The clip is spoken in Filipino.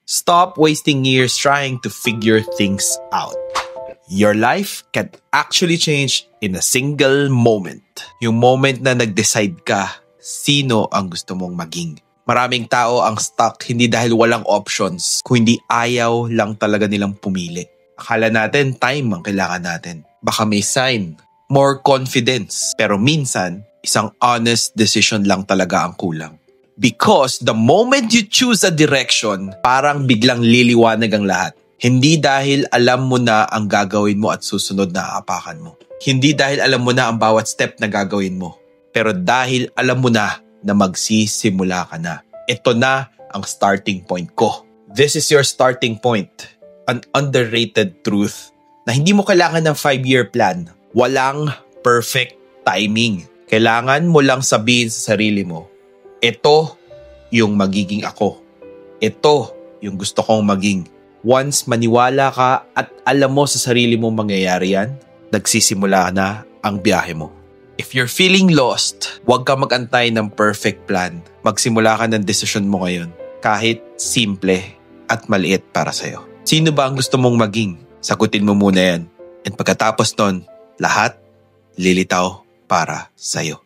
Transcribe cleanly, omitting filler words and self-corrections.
Stop wasting years trying to figure things out. Your life can actually change in a single moment. Yung moment na nag-decide ka, sino ang gusto mong maging. Maraming tao ang stuck hindi dahil walang options, kundi ayaw lang talaga nilang pumili. Akala natin time ang kailangan natin. Baka may sign, more confidence. Pero minsan, isang honest decision lang talaga ang kulang. Because the moment you choose a direction, parang biglang liliwanag ang lahat. Hindi dahil alam mo na ang gagawin mo at susunod na aapakan mo. Hindi dahil alam mo na ang bawat step na gagawin mo. Pero dahil alam mo na magsisimula ka na. Ito na ang starting point ko. This is your starting point. An underrated truth na hindi mo kailangan ng 5-year plan. Walang perfect timing. Kailangan mo lang sabihin sa sarili mo, ito yung magiging ako. Ito yung gusto kong maging. Once maniwala ka at alam mo sa sarili mo mangyayari yan, nagsisimula na ang biyahe mo. If you're feeling lost, huwag ka mag-antay ng perfect plan. Magsimula ka ng desisyon mo ngayon. Kahit simple at maliit para sa'yo. Sino ba ang gusto mong maging? Sagutin mo muna yan. And pagkatapos nun, lahat lilitaw para sa'yo.